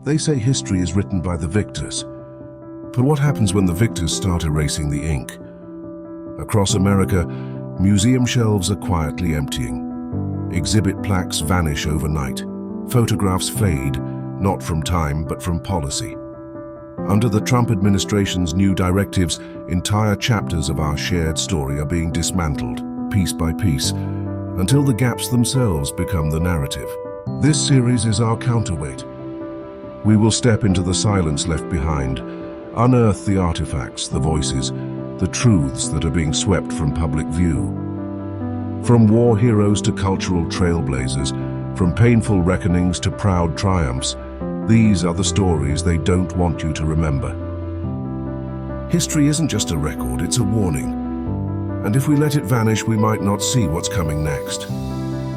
They say history is written by the victors. But what happens when the victors start erasing the ink? Across America, museum shelves are quietly emptying. Exhibit plaques vanish overnight. Photographs fade, not from time, but from policy. Under the Trump administration's new directives, entire chapters of our shared story are being dismantled, piece by piece, until the gaps themselves become the narrative. This series is our counterweight. We will step into the silence left behind, unearth the artifacts, the voices, the truths that are being swept from public view. From war heroes to cultural trailblazers, from painful reckonings to proud triumphs, these are the stories they don't want you to remember. History isn't just a record, it's a warning. And if we let it vanish, we might not see what's coming next.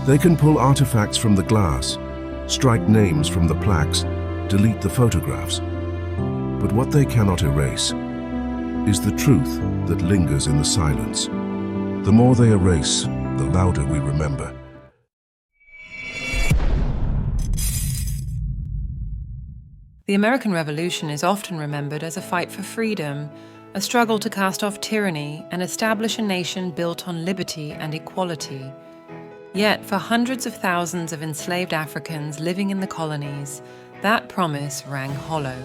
They can pull artifacts from the glass, strike names from the plaques, delete the photographs. But what they cannot erase is the truth that lingers in the silence. The more they erase, the louder we remember. The American Revolution is often remembered as a fight for freedom, a struggle to cast off tyranny and establish a nation built on liberty and equality. Yet, for hundreds of thousands of enslaved Africans living in the colonies, that promise rang hollow.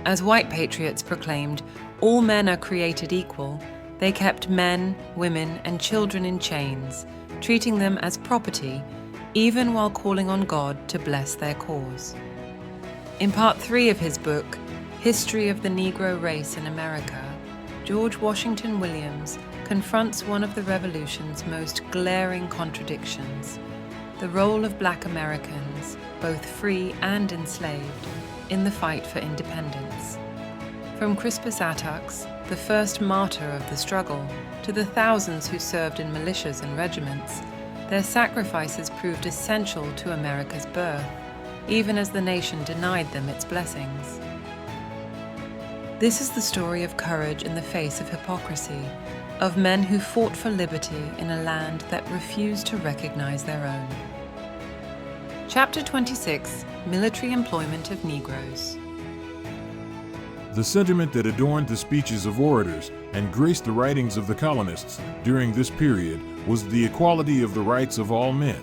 As white patriots proclaimed, all men are created equal, they kept men, women, and children in chains, treating them as property, even while calling on God to bless their cause. In Part 3 of his book, History of the Negro Race in America, George Washington Williams confronts one of the Revolution's most glaring contradictions: the role of Black Americans, both free and enslaved, in the fight for independence. From Crispus Attucks, the first martyr of the struggle, to the thousands who served in militias and regiments, their sacrifices proved essential to America's birth, even as the nation denied them its blessings. This is the story of courage in the face of hypocrisy, of men who fought for liberty in a land that refused to recognize their own. Chapter 26, Military Employment of Negroes. The sentiment that adorned the speeches of orators and graced the writings of the colonists during this period was the equality of the rights of all men.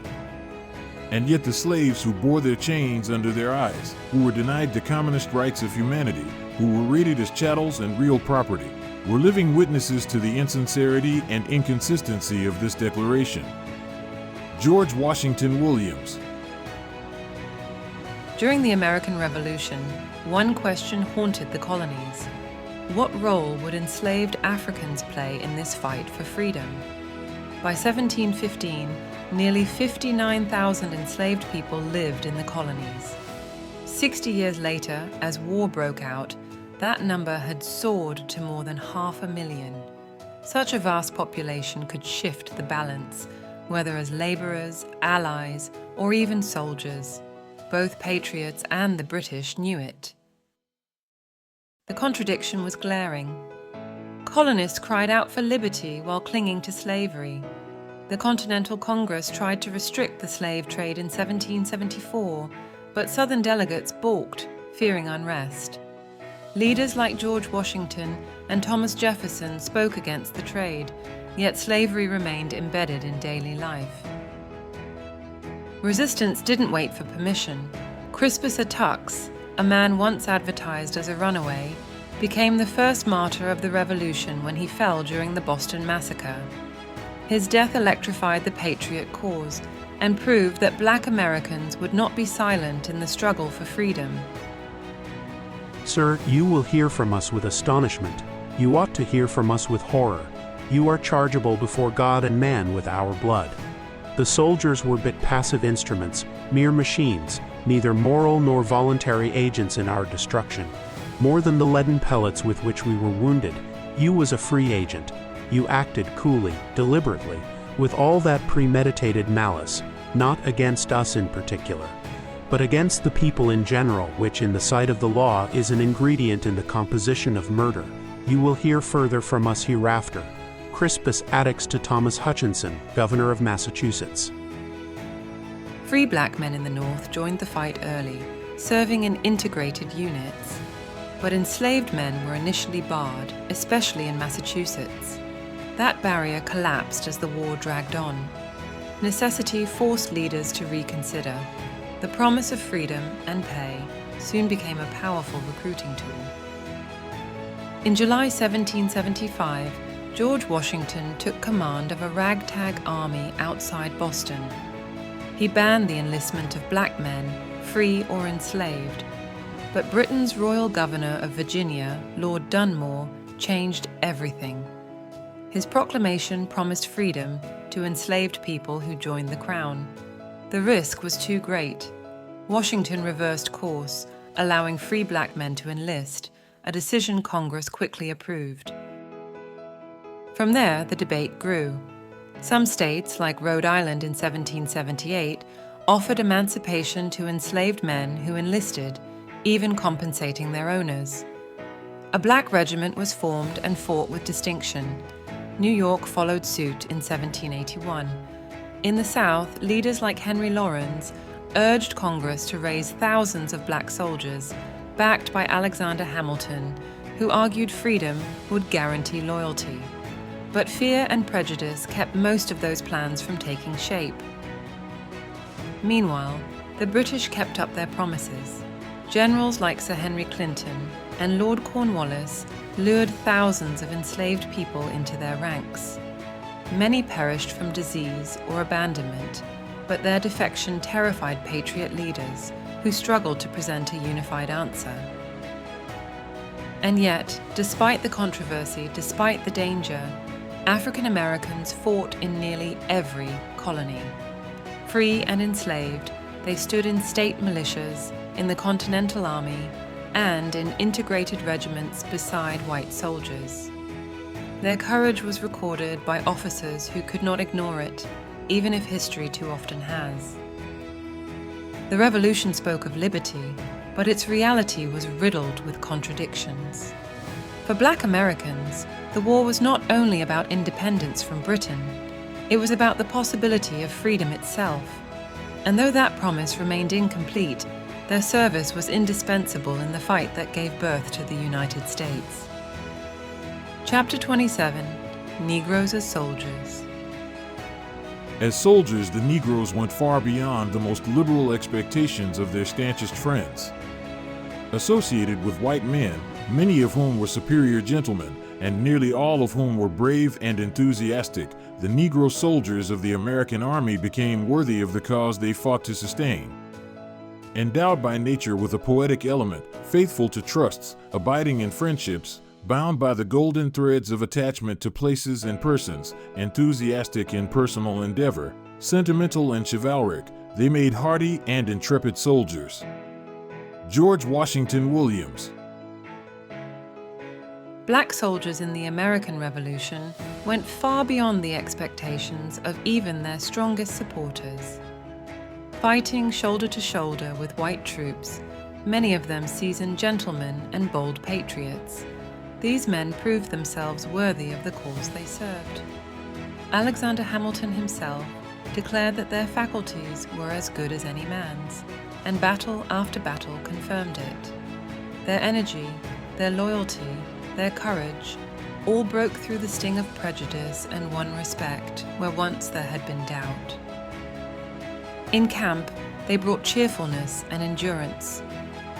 And yet the slaves who bore their chains under their eyes, who were denied the commonest rights of humanity, who were rated as chattels and real property, were living witnesses to the insincerity and inconsistency of this declaration. George Washington Williams. During the American Revolution, one question haunted the colonies: what role would enslaved Africans play in this fight for freedom? By 1715, nearly 59,000 enslaved people lived in the colonies. 60 years later, as war broke out, that number had soared to more than 500,000. Such a vast population could shift the balance, whether as laborers, allies, or even soldiers. Both patriots and the British knew it. The contradiction was glaring. Colonists cried out for liberty while clinging to slavery. The Continental Congress tried to restrict the slave trade in 1774, but Southern delegates balked, fearing unrest. Leaders like George Washington and Thomas Jefferson spoke against the trade, yet slavery remained embedded in daily life. Resistance didn't wait for permission. Crispus Attucks, a man once advertised as a runaway, became the first martyr of the Revolution when he fell during the Boston Massacre. His death electrified the patriot cause and proved that Black Americans would not be silent in the struggle for freedom. Sir, you will hear from us with astonishment. You ought to hear from us with horror. You are chargeable before God and man with our blood. The soldiers were but passive instruments, mere machines, neither moral nor voluntary agents in our destruction. More than the leaden pellets with which we were wounded, you was a free agent. You acted coolly, deliberately, with all that premeditated malice, not against us in particular, but against the people in general, which in the sight of the law is an ingredient in the composition of murder. You will hear further from us hereafter. Crispus Attucks to Thomas Hutchinson, Governor of Massachusetts. Free Black men in the North joined the fight early, serving in integrated units. But enslaved men were initially barred, especially in Massachusetts. That barrier collapsed as the war dragged on. Necessity forced leaders to reconsider. The promise of freedom and pay soon became a powerful recruiting tool. In July 1775, George Washington took command of a ragtag army outside Boston. He banned the enlistment of black men, free or enslaved. But Britain's royal governor of Virginia, Lord Dunmore, changed everything. His proclamation promised freedom to enslaved people who joined the crown. The risk was too great. Washington reversed course, allowing free black men to enlist, a decision Congress quickly approved. From there, the debate grew. Some states, like Rhode Island in 1778, offered emancipation to enslaved men who enlisted, even compensating their owners. A black regiment was formed and fought with distinction. New York followed suit in 1781. In the South, leaders like Henry Laurens urged Congress to raise thousands of black soldiers, backed by Alexander Hamilton, who argued freedom would guarantee loyalty. But fear and prejudice kept most of those plans from taking shape. Meanwhile, the British kept up their promises. Generals like Sir Henry Clinton and Lord Cornwallis lured thousands of enslaved people into their ranks. Many perished from disease or abandonment, but their defection terrified patriot leaders who struggled to present a unified answer. And yet, despite the controversy, despite the danger, African Americans fought in nearly every colony. Free and enslaved, they stood in state militias, in the Continental Army, and in integrated regiments beside white soldiers. Their courage was recorded by officers who could not ignore it, even if history too often has. The Revolution spoke of liberty, but its reality was riddled with contradictions. For Black Americans, the war was not only about independence from Britain, it was about the possibility of freedom itself. And though that promise remained incomplete, their service was indispensable in the fight that gave birth to the United States. Chapter 27, Negroes as Soldiers. As soldiers, the Negroes went far beyond the most liberal expectations of their stanchest friends. Associated with white men, many of whom were superior gentlemen, and nearly all of whom were brave and enthusiastic, the Negro soldiers of the American Army became worthy of the cause they fought to sustain. Endowed by nature with a poetic element, faithful to trusts, abiding in friendships, bound by the golden threads of attachment to places and persons, enthusiastic in personal endeavor, sentimental and chivalric, they made hardy and intrepid soldiers. George Washington Williams. Black soldiers in the American Revolution went far beyond the expectations of even their strongest supporters. Fighting shoulder to shoulder with white troops, many of them seasoned gentlemen and bold patriots, these men proved themselves worthy of the cause they served. Alexander Hamilton himself declared that their faculties were as good as any man's, and battle after battle confirmed it. Their energy, their loyalty, their courage, all broke through the sting of prejudice and won respect where once there had been doubt. In camp, they brought cheerfulness and endurance.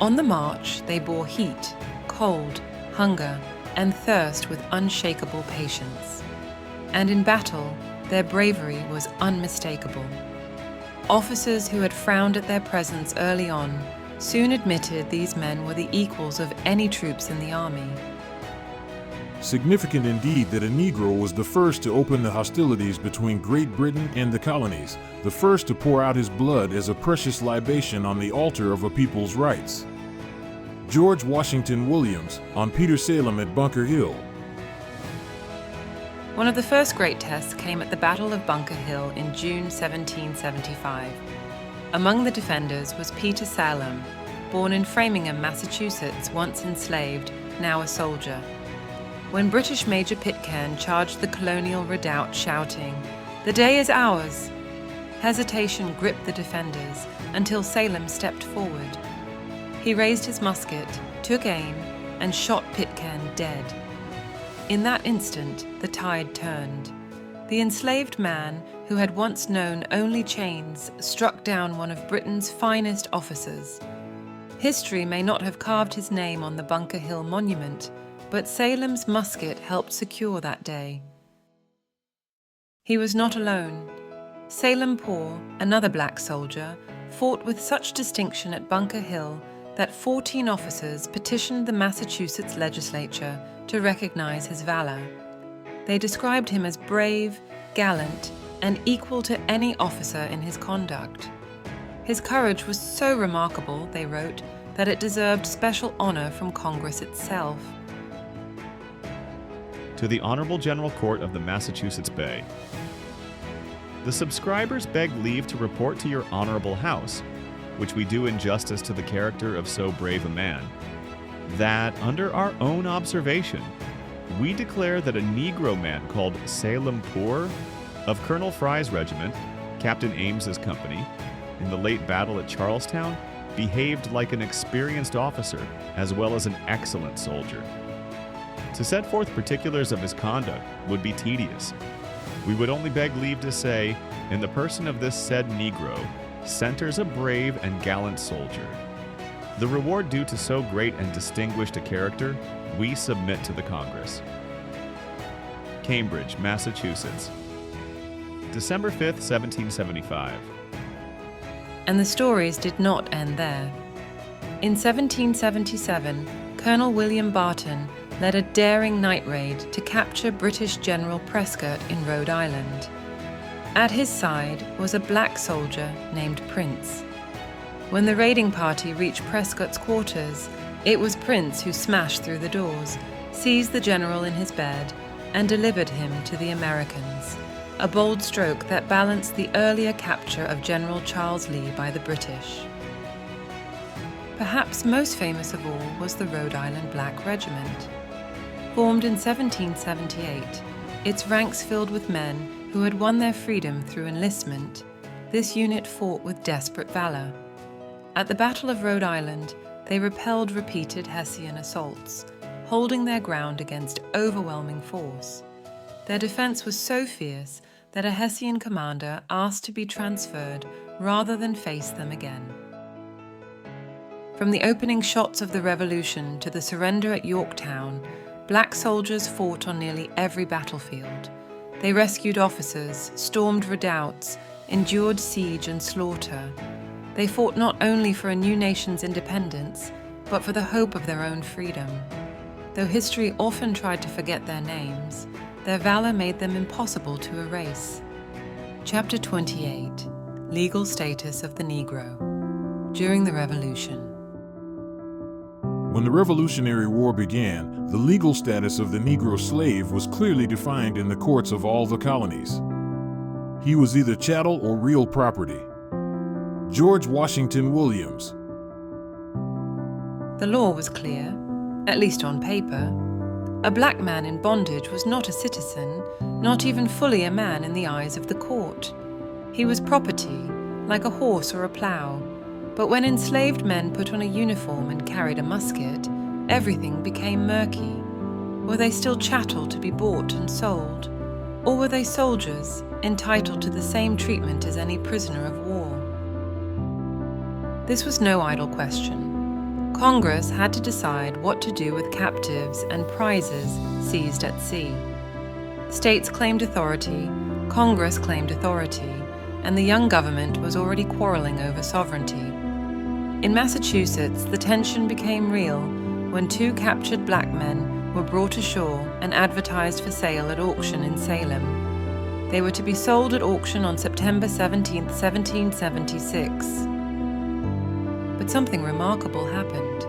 On the march, they bore heat, cold, hunger, and thirst with unshakable patience. And in battle, their bravery was unmistakable. Officers who had frowned at their presence early on soon admitted these men were the equals of any troops in the army. Significant indeed that a Negro was the first to open the hostilities between Great Britain and the colonies, the first to pour out his blood as a precious libation on the altar of a people's rights. George Washington Williams, on Peter Salem at Bunker Hill. One of the first great tests came at the Battle of Bunker Hill in June 1775. Among the defenders was Peter Salem, born in Framingham, Massachusetts, once enslaved, now a soldier. When British Major Pitcairn charged the colonial redoubt shouting, "The day is ours!" hesitation gripped the defenders until Salem stepped forward. He raised his musket, took aim, and shot Pitcairn dead. In that instant, the tide turned. The enslaved man, who had once known only chains, struck down one of Britain's finest officers. History may not have carved his name on the Bunker Hill monument, but Salem's musket helped secure that day. He was not alone. Salem Poor, another black soldier, fought with such distinction at Bunker Hill that 14 officers petitioned the Massachusetts legislature to recognize his valor. They described him as brave, gallant, and equal to any officer in his conduct. His courage was so remarkable, they wrote, that it deserved special honor from Congress itself. To the Honorable General Court of the Massachusetts Bay. The subscribers beg leave to report to your Honorable House, which we do in justice to the character of so brave a man, that under our own observation, we declare that a Negro man called Salem Poor of Colonel Fry's regiment, Captain Ames's company, in the late battle at Charlestown, behaved like an experienced officer as well as an excellent soldier. To set forth particulars of his conduct would be tedious. We would only beg leave to say, in the person of this said Negro, centers a brave and gallant soldier. The reward due to so great and distinguished a character, we submit to the Congress. Cambridge, Massachusetts, December 5th, 1775. And the stories did not end there. In 1777, Colonel William Barton led a daring night raid to capture British General Prescott in Rhode Island. At his side was a black soldier named Prince. When the raiding party reached Prescott's quarters, it was Prince who smashed through the doors, seized the general in his bed, and delivered him to the Americans, a bold stroke that balanced the earlier capture of General Charles Lee by the British. Perhaps most famous of all was the Rhode Island Black Regiment. Formed in 1778, its ranks filled with men who had won their freedom through enlistment, this unit fought with desperate valor. At the Battle of Rhode Island, they repelled repeated Hessian assaults, holding their ground against overwhelming force. Their defense was so fierce that a Hessian commander asked to be transferred rather than face them again. From the opening shots of the Revolution to the surrender at Yorktown, black soldiers fought on nearly every battlefield. They rescued officers, stormed redoubts, endured siege and slaughter. They fought not only for a new nation's independence, but for the hope of their own freedom. Though history often tried to forget their names, their valor made them impossible to erase. Chapter 28: Legal Status of the Negro. During the Revolution. When the Revolutionary War began, the legal status of the Negro slave was clearly defined in the courts of all the colonies. He was either chattel or real property. George Washington Williams. The law was clear, at least on paper. A black man in bondage was not a citizen, not even fully a man in the eyes of the court. He was property, like a horse or a plow. But when enslaved men put on a uniform and carried a musket, everything became murky. Were they still chattel to be bought and sold? Or were they soldiers, entitled to the same treatment as any prisoner of war? This was no idle question. Congress had to decide what to do with captives and prizes seized at sea. States claimed authority, Congress claimed authority, and the young government was already quarreling over sovereignty. In Massachusetts, the tension became real when two captured black men were brought ashore and advertised for sale at auction in Salem. They were to be sold at auction on September 17, 1776. But something remarkable happened.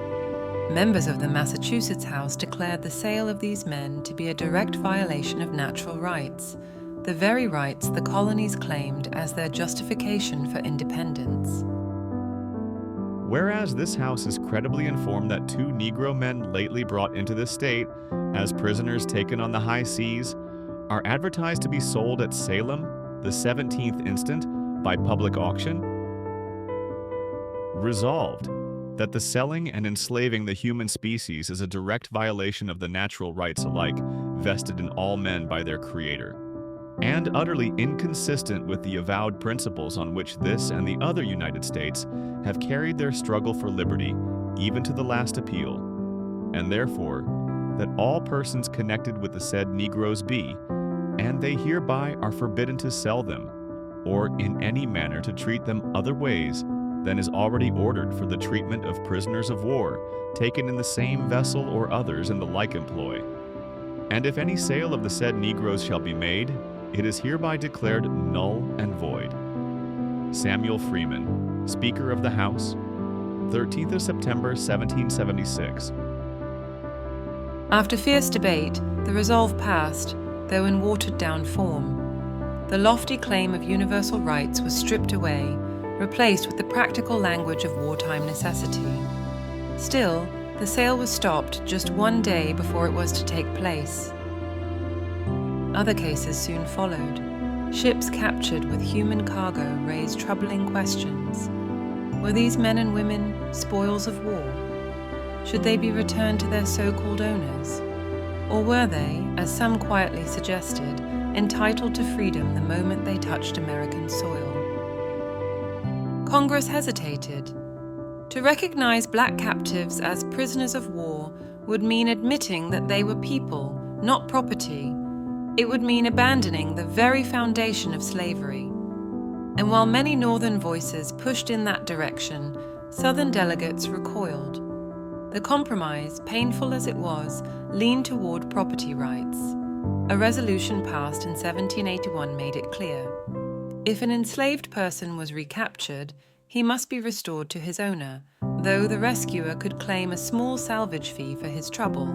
Members of the Massachusetts House declared the sale of these men to be a direct violation of natural rights, the very rights the colonies claimed as their justification for independence. Whereas this House is credibly informed that two Negro men lately brought into this state, as prisoners taken on the high seas, are advertised to be sold at Salem, the 17th instant, by public auction. Resolved, that the selling and enslaving the human species is a direct violation of the natural rights alike vested in all men by their Creator, and utterly inconsistent with the avowed principles on which this and the other United States have carried their struggle for liberty, even to the last appeal, and therefore, that all persons connected with the said Negroes be, and they hereby are forbidden to sell them, or in any manner to treat them other ways than is already ordered for the treatment of prisoners of war taken in the same vessel or others in the like employ. And if any sale of the said Negroes shall be made, it is hereby declared null and void. Samuel Freeman, Speaker of the House, 13th of September, 1776. After fierce debate, the resolve passed, though in watered-down form. The lofty claim of universal rights was stripped away, replaced with the practical language of wartime necessity. Still, the sale was stopped just one day before it was to take place. Other cases soon followed. Ships captured with human cargo raised troubling questions. Were these men and women spoils of war? Should they be returned to their so-called owners? Or were they, as some quietly suggested, entitled to freedom the moment they touched American soil? Congress hesitated. To recognize black captives as prisoners of war would mean admitting that they were people, not property. It would mean abandoning the very foundation of slavery. And while many Northern voices pushed in that direction, Southern delegates recoiled. The compromise, painful as it was, leaned toward property rights. A resolution passed in 1781 made it clear. If an enslaved person was recaptured, he must be restored to his owner, though the rescuer could claim a small salvage fee for his trouble.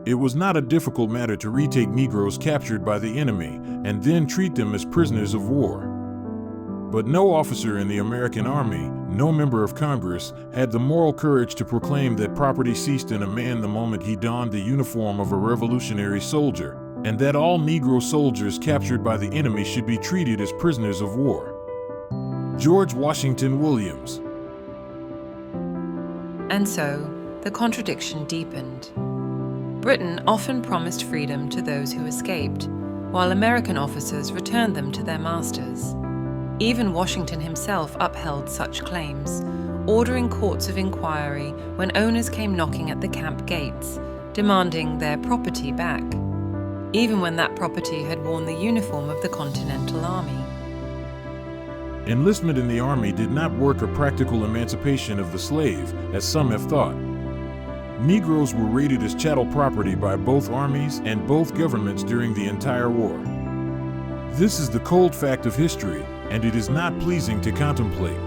It was not a difficult matter to retake Negroes captured by the enemy and then treat them as prisoners of war. But no officer in the American Army, no member of Congress, had the moral courage to proclaim that property ceased in a man the moment he donned the uniform of a revolutionary soldier, and that all Negro soldiers captured by the enemy should be treated as prisoners of war. George Washington Williams. And so, the contradiction deepened. Britain often promised freedom to those who escaped, while American officers returned them to their masters. Even Washington himself upheld such claims, ordering courts of inquiry when owners came knocking at the camp gates, demanding their property back, even when that property had worn the uniform of the Continental Army. Enlistment in the Army did not work a practical emancipation of the slave, as some have thought. Negroes were rated as chattel property by both armies and both governments during the entire war. This is the cold fact of history, and it is not pleasing to contemplate.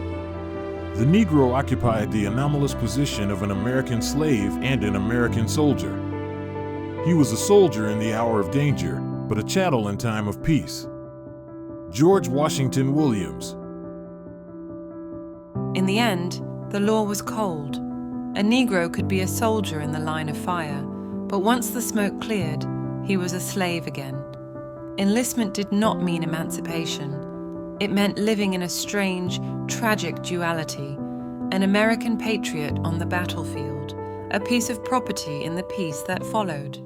The Negro occupied the anomalous position of an American slave and an American soldier. He was a soldier in the hour of danger, but a chattel in time of peace. George Washington Williams. In the end, the law was cold. A Negro could be a soldier in the line of fire, but once the smoke cleared, he was a slave again. Enlistment did not mean emancipation. It meant living in a strange, tragic duality, an American patriot on the battlefield, a piece of property in the peace that followed.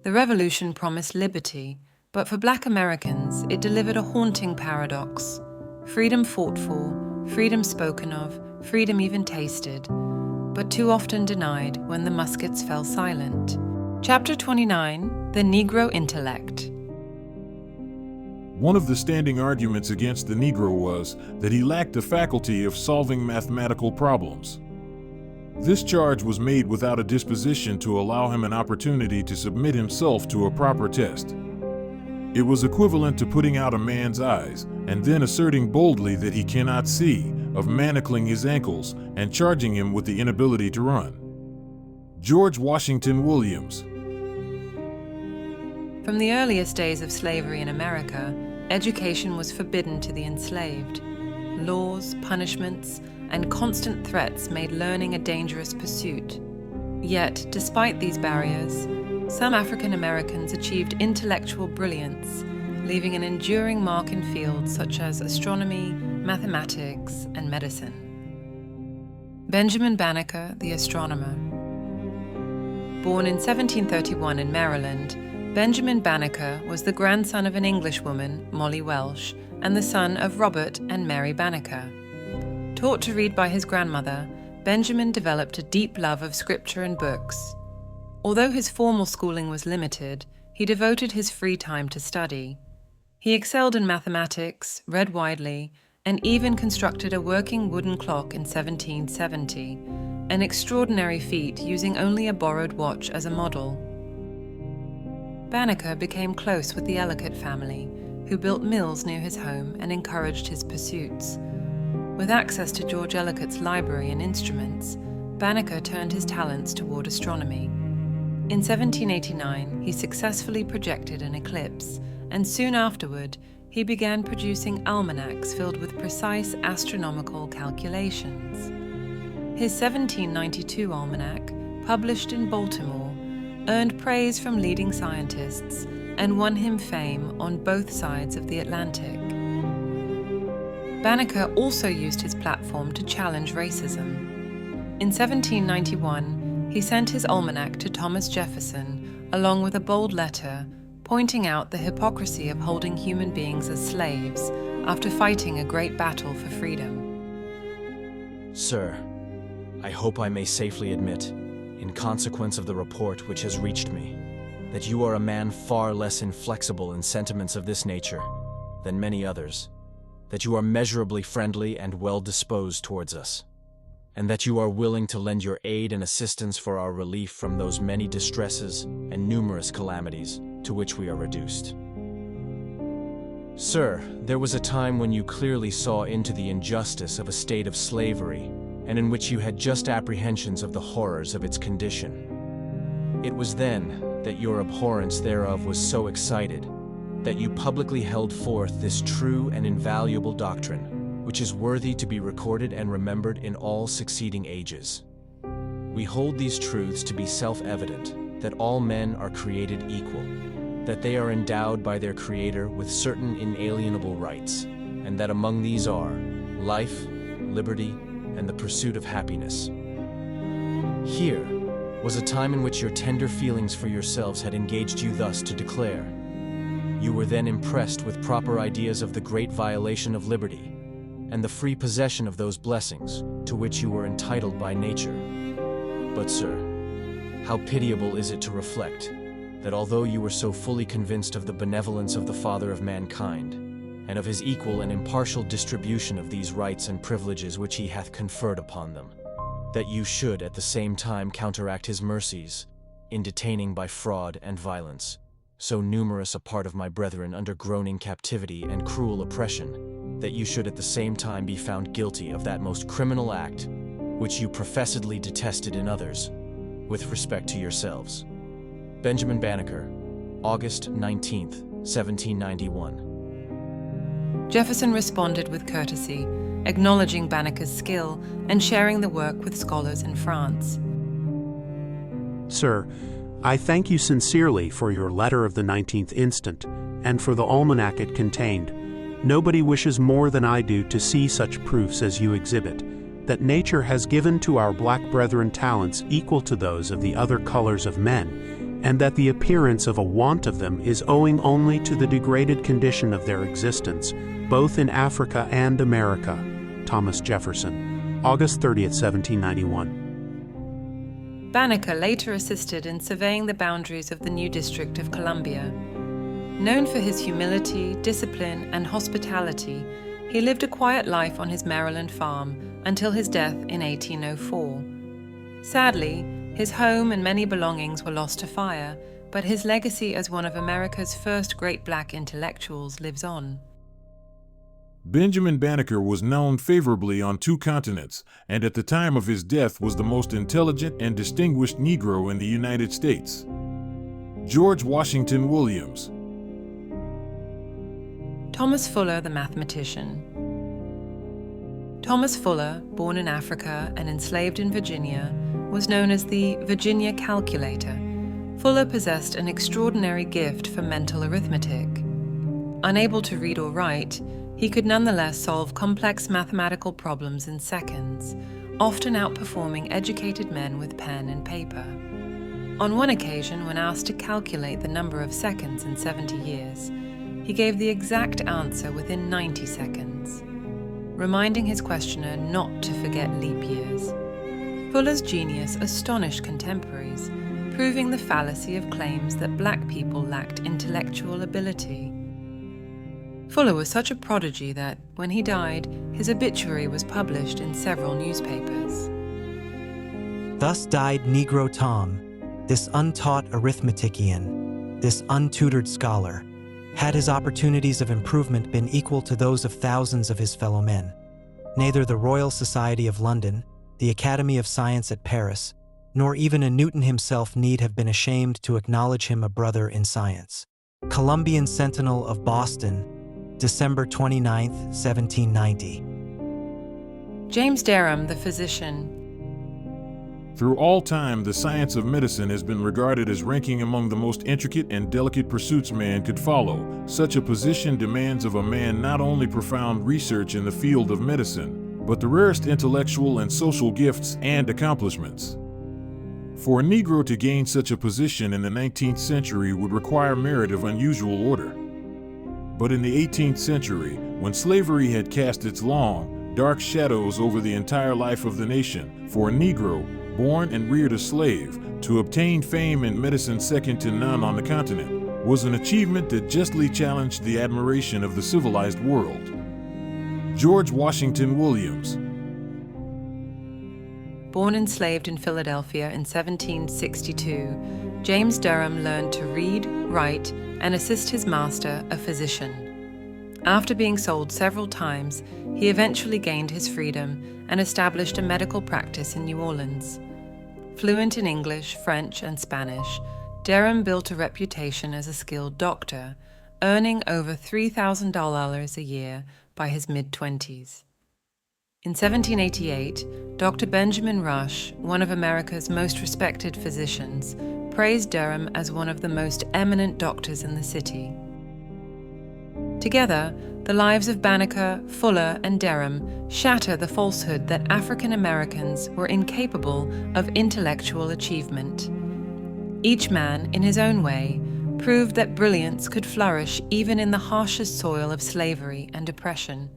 The Revolution promised liberty, but for Black Americans, it delivered a haunting paradox. Freedom fought for, freedom spoken of, freedom even tasted, but too often denied when the muskets fell silent. Chapter 29, The Negro Intellect. One of the standing arguments against the Negro was that he lacked the faculty of solving mathematical problems. This charge was made without a disposition to allow him an opportunity to submit himself to a proper test. It was equivalent to putting out a man's eyes and then asserting boldly that he cannot see, of manacling his ankles and charging him with the inability to run. George Washington Williams. From the earliest days of slavery in America, education was forbidden to the enslaved. Laws, punishments, and constant threats made learning a dangerous pursuit. Yet, despite these barriers, some African Americans achieved intellectual brilliance, leaving an enduring mark in fields such as astronomy, mathematics, and medicine. Benjamin Banneker, the astronomer. Born in 1731 in Maryland, Benjamin Banneker was the grandson of an Englishwoman, Molly Welsh, and the son of Robert and Mary Banneker. Taught to read by his grandmother, Benjamin developed a deep love of scripture and books. Although his formal schooling was limited, he devoted his free time to study. He excelled in mathematics, read widely, and even constructed a working wooden clock in 1770, an extraordinary feat using only a borrowed watch as a model. Banneker became close with the Ellicott family, who built mills near his home and encouraged his pursuits. With access to George Ellicott's library and instruments, Banneker turned his talents toward astronomy. In 1789, he successfully projected an eclipse, and soon afterward, he began producing almanacs filled with precise astronomical calculations. His 1792 almanac, published in Baltimore, earned praise from leading scientists and won him fame on both sides of the Atlantic. Banneker also used his platform to challenge racism. In 1791, he sent his almanac to Thomas Jefferson, along with a bold letter pointing out the hypocrisy of holding human beings as slaves after fighting a great battle for freedom. Sir, I hope I may safely admit, in consequence of the report which has reached me, that you are a man far less inflexible in sentiments of this nature than many others, that you are measurably friendly and well-disposed towards us, and that you are willing to lend your aid and assistance for our relief from those many distresses and numerous calamities to which we are reduced. Sir, there was a time when you clearly saw into the injustice of a state of slavery, and in which you had just apprehensions of the horrors of its condition. It was then that your abhorrence thereof was so excited, that you publicly held forth this true and invaluable doctrine, which is worthy to be recorded and remembered in all succeeding ages. We hold these truths to be self-evident, that all men are created equal, that they are endowed by their Creator with certain inalienable rights, and that among these are life, liberty, and the pursuit of happiness. Here was a time in which your tender feelings for yourselves had engaged you thus to declare. You were then impressed with proper ideas of the great violation of liberty, and the free possession of those blessings to which you were entitled by nature. But, sir, how pitiable is it to reflect that although you were so fully convinced of the benevolence of the Father of mankind, and of his equal and impartial distribution of these rights and privileges which he hath conferred upon them, that you should at the same time counteract his mercies, in detaining by fraud and violence so numerous a part of my brethren under groaning captivity and cruel oppression, that you should at the same time be found guilty of that most criminal act which you professedly detested in others, with respect to yourselves. Benjamin Banneker, August 19th, 1791. Jefferson responded with courtesy, acknowledging Banneker's skill and sharing the work with scholars in France. Sir, I thank you sincerely for your letter of the 19th instant, and for the almanac it contained. Nobody wishes more than I do to see such proofs as you exhibit, that nature has given to our black brethren talents equal to those of the other colors of men, and that the appearance of a want of them is owing only to the degraded condition of their existence, both in Africa and America. Thomas Jefferson, August 30th, 1791. Banneker later assisted in surveying the boundaries of the new District of Columbia. Known for his humility, discipline, and hospitality, he lived a quiet life on his Maryland farm until his death in 1804. Sadly, his home and many belongings were lost to fire, but his legacy as one of America's first great black intellectuals lives on. Benjamin Banneker was known favorably on 2 continents, and at the time of his death was the most intelligent and distinguished Negro in the United States. George Washington Williams. Thomas Fuller, the mathematician. Thomas Fuller, born in Africa and enslaved in Virginia, was known as the Virginia Calculator. Fuller possessed an extraordinary gift for mental arithmetic. Unable to read or write, he could nonetheless solve complex mathematical problems in seconds, often outperforming educated men with pen and paper. On one occasion, when asked to calculate the number of seconds in 70 years, he gave the exact answer within 90 seconds, reminding his questioner not to forget leap years. Fuller's genius astonished contemporaries, proving the fallacy of claims that black people lacked intellectual ability. Fuller was such a prodigy that, when he died, his obituary was published in several newspapers. Thus died Negro Tom, this untaught arithmetician, this untutored scholar. Had his opportunities of improvement been equal to those of thousands of his fellow men, neither the Royal Society of London, the Academy of Science at Paris, nor even a Newton himself need have been ashamed to acknowledge him a brother in science. Columbian Sentinel of Boston, December 29, 1790. James Derham, the physician. Through all time, the science of medicine has been regarded as ranking among the most intricate and delicate pursuits man could follow. Such a position demands of a man not only profound research in the field of medicine, but the rarest intellectual and social gifts and accomplishments. For a Negro to gain such a position in the 19th century would require merit of unusual order. But in the 18th century, when slavery had cast its long, dark shadows over the entire life of the nation, for a Negro, born and reared a slave, to obtain fame in medicine second to none on the continent, was an achievement that justly challenged the admiration of the civilized world. George Washington Williams. Born enslaved in Philadelphia in 1762, James Derham learned to read, write, and assist his master, a physician. After being sold several times, he eventually gained his freedom and established a medical practice in New Orleans. Fluent in English, French, and Spanish, Derham built a reputation as a skilled doctor, earning over $3,000 a year by his mid-20s. In 1788, Dr. Benjamin Rush, one of America's most respected physicians, praised Derham as one of the most eminent doctors in the city. Together, the lives of Banneker, Fuller, and Derham shatter the falsehood that African Americans were incapable of intellectual achievement. Each man, in his own way, proved that brilliance could flourish even in the harshest soil of slavery and oppression.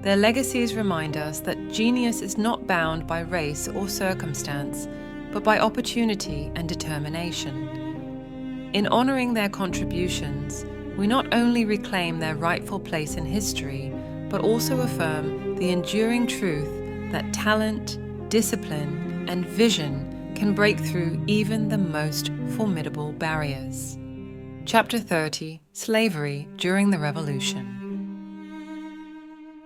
Their legacies remind us that genius is not bound by race or circumstance, but by opportunity and determination. In honoring their contributions, we not only reclaim their rightful place in history, but also affirm the enduring truth that talent, discipline, and vision can break through even the most formidable barriers. Chapter 30, Slavery During the Revolution.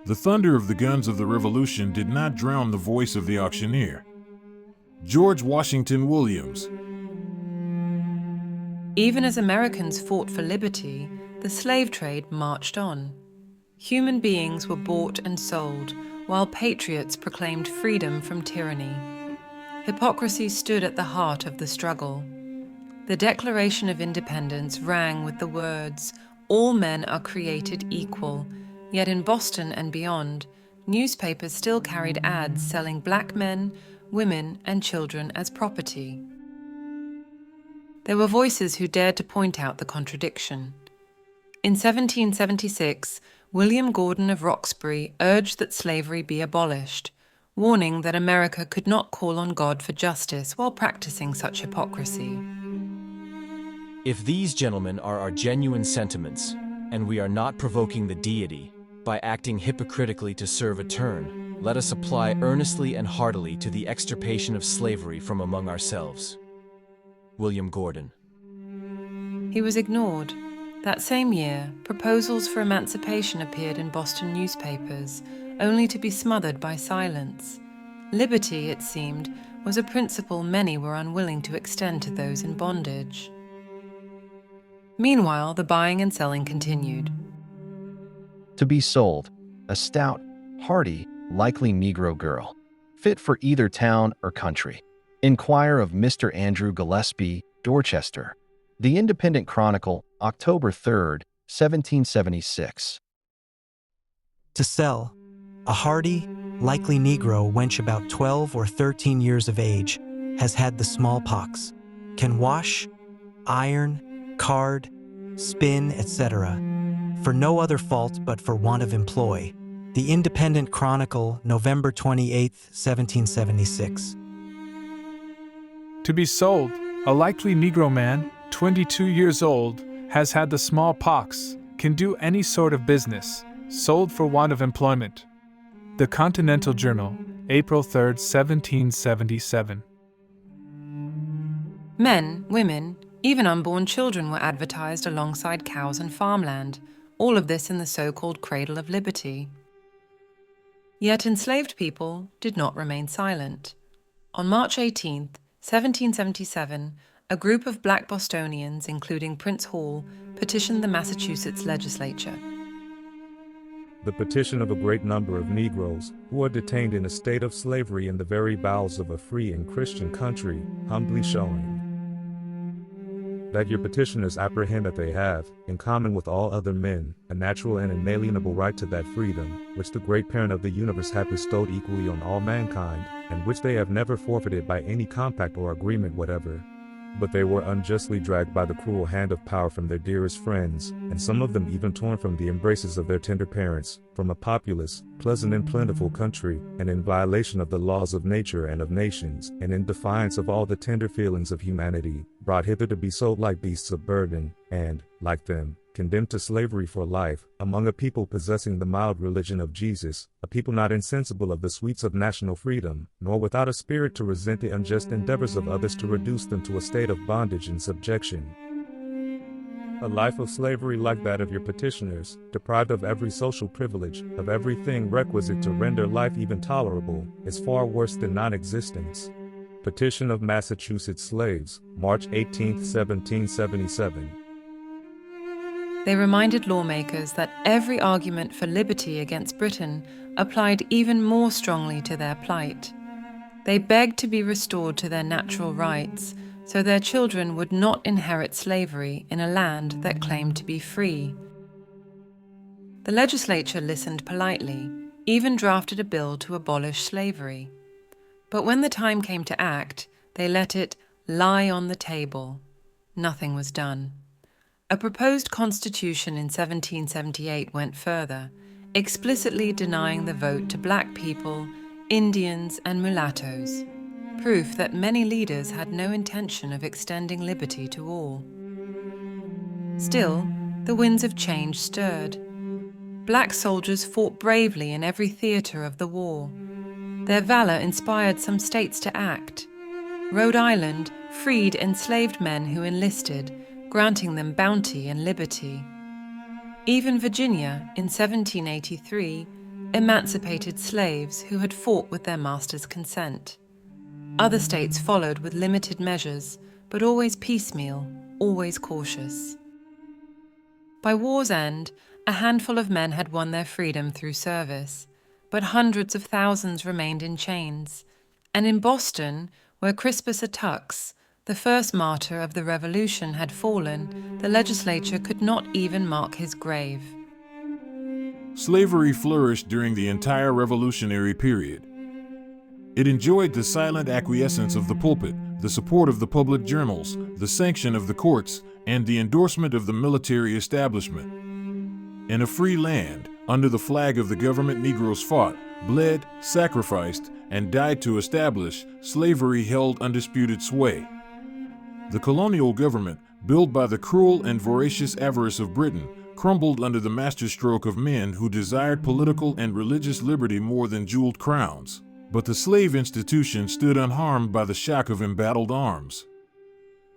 The thunder of the guns of the Revolution did not drown the voice of the auctioneer. George Washington Williams. Even as Americans fought for liberty, the slave trade marched on. Human beings were bought and sold, while patriots proclaimed freedom from tyranny. Hypocrisy stood at the heart of the struggle. The Declaration of Independence rang with the words, "All men are created equal," yet in Boston and beyond, newspapers still carried ads selling black men, women, and children as property. There were voices who dared to point out the contradiction. In 1776, William Gordon of Roxbury urged that slavery be abolished, warning that America could not call on God for justice while practicing such hypocrisy. If these, gentlemen, are our genuine sentiments, and we are not provoking the deity by acting hypocritically to serve a turn, let us apply earnestly and heartily to the extirpation of slavery from among ourselves. William Gordon. He was ignored. That same year, proposals for emancipation appeared in Boston newspapers, only to be smothered by silence. Liberty, it seemed, was a principle many were unwilling to extend to those in bondage. Meanwhile, the buying and selling continued. To be sold, a stout, hearty, likely Negro girl, fit for either town or country. Inquire of Mr. Andrew Gillespie, Dorchester. The Independent Chronicle, October 3, 1776. To sell, a hardy, likely Negro wench about 12 or 13 years of age, has had the smallpox, can wash, iron, card, spin, etc., for no other fault but for want of employ. The Independent Chronicle, November 28, 1776. To be sold, a likely Negro man, 22 years old, has had the smallpox, can do any sort of business, sold for want of employment. The Continental Journal, April 3, 1777. Men, women, even unborn children were advertised alongside cows and farmland, all of this in the so-called cradle of liberty. Yet enslaved people did not remain silent. On March 18, 1777, a group of black Bostonians, including Prince Hall, petitioned the Massachusetts legislature. The petition of a great number of Negroes, who are detained in a state of slavery in the very bowels of a free and Christian country, humbly showing that your petitioners apprehend that they have, in common with all other men, a natural and inalienable right to that freedom, which the great parent of the universe hath bestowed equally on all mankind, and which they have never forfeited by any compact or agreement whatever. But they were unjustly dragged by the cruel hand of power from their dearest friends, and some of them even torn from the embraces of their tender parents, from a populous, pleasant and plentiful country, and in violation of the laws of nature and of nations, and in defiance of all the tender feelings of humanity, brought hither to be sold like beasts of burden, and, like them, condemned to slavery for life, among a people possessing the mild religion of Jesus, a people not insensible of the sweets of national freedom, nor without a spirit to resent the unjust endeavors of others to reduce them to a state of bondage and subjection. A life of slavery like that of your petitioners, deprived of every social privilege, of everything requisite to render life even tolerable, is far worse than non-existence. Petition of Massachusetts Slaves, March 18, 1777. They reminded lawmakers that every argument for liberty against Britain applied even more strongly to their plight. They begged to be restored to their natural rights, so their children would not inherit slavery in a land that claimed to be free. The legislature listened politely, even drafted a bill to abolish slavery. But when the time came to act, they let it lie on the table. Nothing was done. A proposed constitution in 1778 went further, explicitly denying the vote to black people, Indians, and mulattoes, proof that many leaders had no intention of extending liberty to all. Still, the winds of change stirred. Black soldiers fought bravely in every theatre of the war. Their valor inspired some states to act. Rhode Island freed enslaved men who enlisted, granting them bounty and liberty. Even Virginia, in 1783, emancipated slaves who had fought with their master's consent. Other states followed with limited measures, but always piecemeal, always cautious. By war's end, a handful of men had won their freedom through service, but hundreds of thousands remained in chains. And in Boston, where Crispus Attucks, the first martyr of the Revolution, had fallen, the legislature could not even mark his grave. Slavery flourished during the entire Revolutionary period. It enjoyed the silent acquiescence of the pulpit, the support of the public journals, the sanction of the courts, and the endorsement of the military establishment. In a free land, under the flag of the government, Negroes fought, bled, sacrificed, and died to establish, slavery held undisputed sway. The colonial government, built by the cruel and voracious avarice of Britain, crumbled under the masterstroke of men who desired political and religious liberty more than jeweled crowns. But the slave institution stood unharmed by the shock of embattled arms.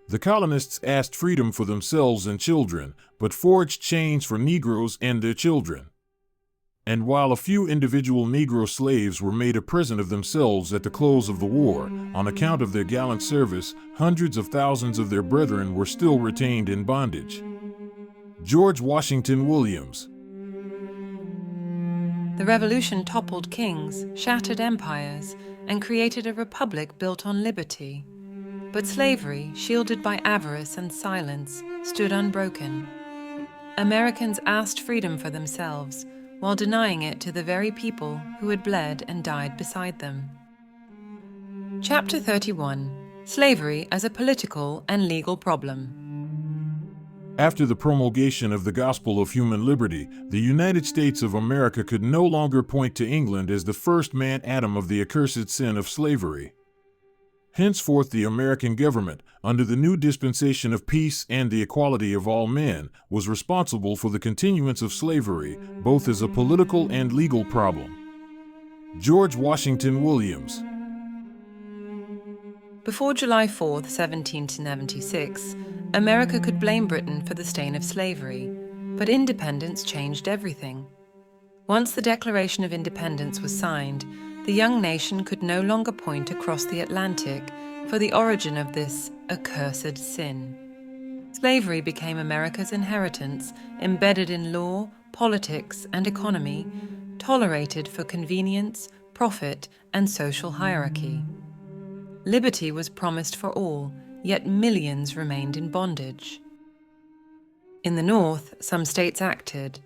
The colonists asked freedom for themselves and children, but forged chains for Negroes and their children. And while a few individual Negro slaves were made a present of themselves at the close of the war, on account of their gallant service, hundreds of thousands of their brethren were still retained in bondage. George Washington Williams. The Revolution toppled kings, shattered empires, and created a republic built on liberty. But slavery, shielded by avarice and silence, stood unbroken. Americans asked freedom for themselves, while denying it to the very people who had bled and died beside them. Chapter 31: Slavery as a Political and Legal Problem. After the promulgation of the gospel of human liberty, the United States of America could no longer point to England as the first man Adam of the accursed sin of slavery. Henceforth, the American government, under the new dispensation of peace and the equality of all men, was responsible for the continuance of slavery, both as a political and legal problem. George Washington Williams. Before July 4, 1776, America could blame Britain for the stain of slavery, but independence changed everything. Once the Declaration of Independence was signed, the young nation could no longer point across the Atlantic for the origin of this accursed sin. Slavery became America's inheritance, embedded in law, politics, and economy, tolerated for convenience, profit, and social hierarchy. Liberty was promised for all, yet millions remained in bondage. In the North, some states acted.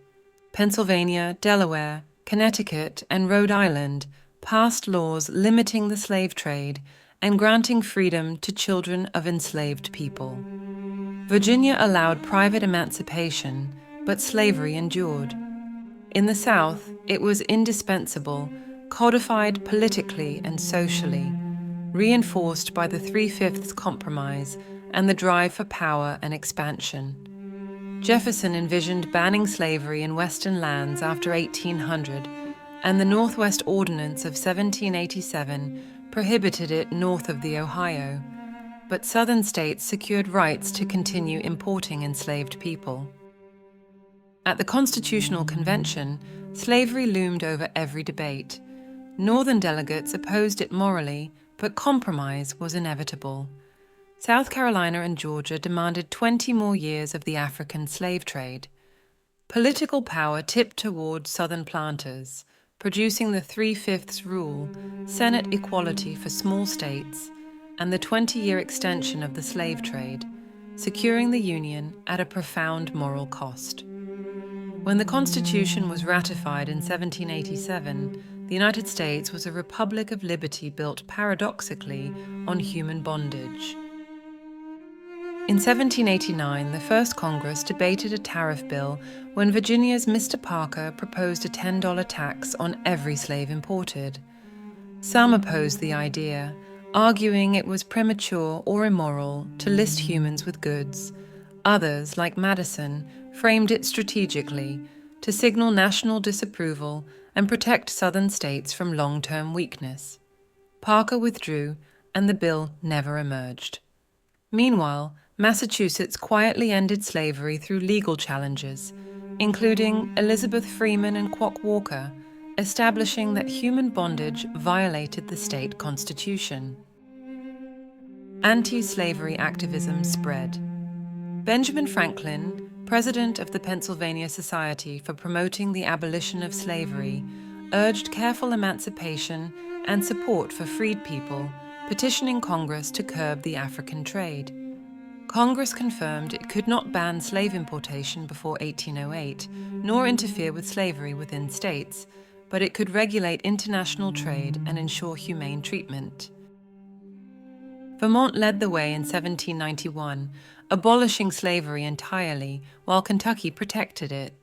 Pennsylvania, Delaware, Connecticut, and Rhode Island passed laws limiting the slave trade and granting freedom to children of enslaved people. Virginia allowed private emancipation, but slavery endured. In the South, it was indispensable, codified politically and socially, reinforced by the Three-Fifths Compromise and the drive for power and expansion. Jefferson envisioned banning slavery in Western lands after 1800, and the Northwest Ordinance of 1787 prohibited it north of the Ohio, but Southern states secured rights to continue importing enslaved people. At the Constitutional Convention, slavery loomed over every debate. Northern delegates opposed it morally, but compromise was inevitable. South Carolina and Georgia demanded 20 more years of the African slave trade. Political power tipped toward Southern planters, producing the Three-Fifths Rule, Senate equality for small states, and the 20-year extension of the slave trade, securing the Union at a profound moral cost. When the Constitution was ratified in 1787, the United States was a republic of liberty built paradoxically on human bondage. In 1789, the first Congress debated a tariff bill when Virginia's Mr. Parker proposed a $10 tax on every slave imported. Some opposed the idea, arguing it was premature or immoral to list humans with goods. Others, like Madison, framed it strategically to signal national disapproval and protect Southern states from long-term weakness. Parker withdrew, and the bill never emerged. Meanwhile, Massachusetts quietly ended slavery through legal challenges, including Elizabeth Freeman and Quock Walker, establishing that human bondage violated the state constitution. Anti-slavery activism spread. Benjamin Franklin, president of the Pennsylvania Society for Promoting the Abolition of Slavery, urged careful emancipation and support for freed people, petitioning Congress to curb the African trade. Congress confirmed it could not ban slave importation before 1808, nor interfere with slavery within states, but it could regulate international trade and ensure humane treatment. Vermont led the way in 1791, abolishing slavery entirely, while Kentucky protected it.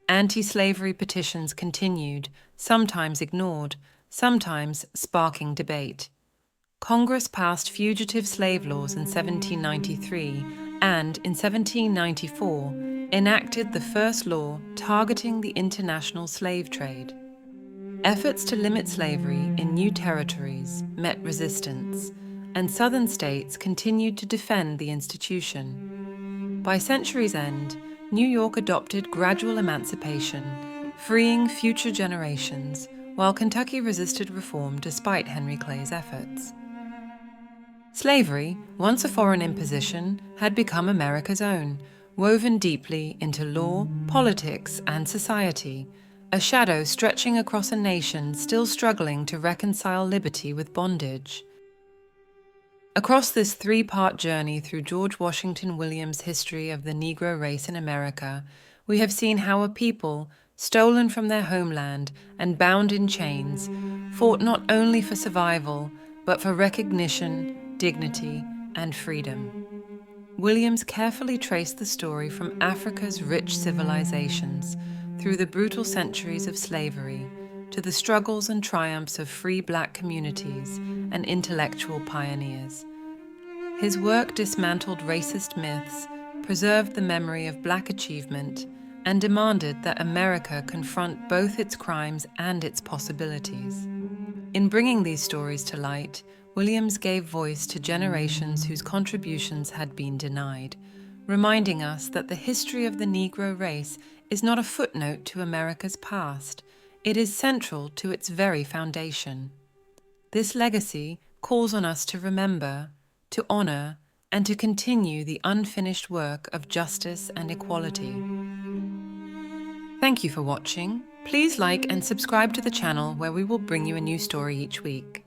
Anti-slavery petitions continued, sometimes ignored, sometimes sparking debate. Congress passed fugitive slave laws in 1793 and, in 1794, enacted the first law targeting the international slave trade. Efforts to limit slavery in new territories met resistance, and Southern states continued to defend the institution. By century's end, New York adopted gradual emancipation, freeing future generations, while Kentucky resisted reform despite Henry Clay's efforts. Slavery, once a foreign imposition, had become America's own, woven deeply into law, politics, and society, a shadow stretching across a nation still struggling to reconcile liberty with bondage. Across this three-part journey through George Washington Williams' history of the Negro race in America, we have seen how a people, stolen from their homeland and bound in chains, fought not only for survival, but for recognition, dignity, and freedom. Williams carefully traced the story from Africa's rich civilizations, through the brutal centuries of slavery, to the struggles and triumphs of free Black communities and intellectual pioneers. His work dismantled racist myths, preserved the memory of Black achievement, and demanded that America confront both its crimes and its possibilities. In bringing these stories to light, Williams gave voice to generations whose contributions had been denied, reminding us that the history of the Negro race is not a footnote to America's past. It is central to its very foundation. This legacy calls on us to remember, to honor, and to continue the unfinished work of justice and equality. Thank you for watching. Please like and subscribe to the channel where we will bring you a new story each week.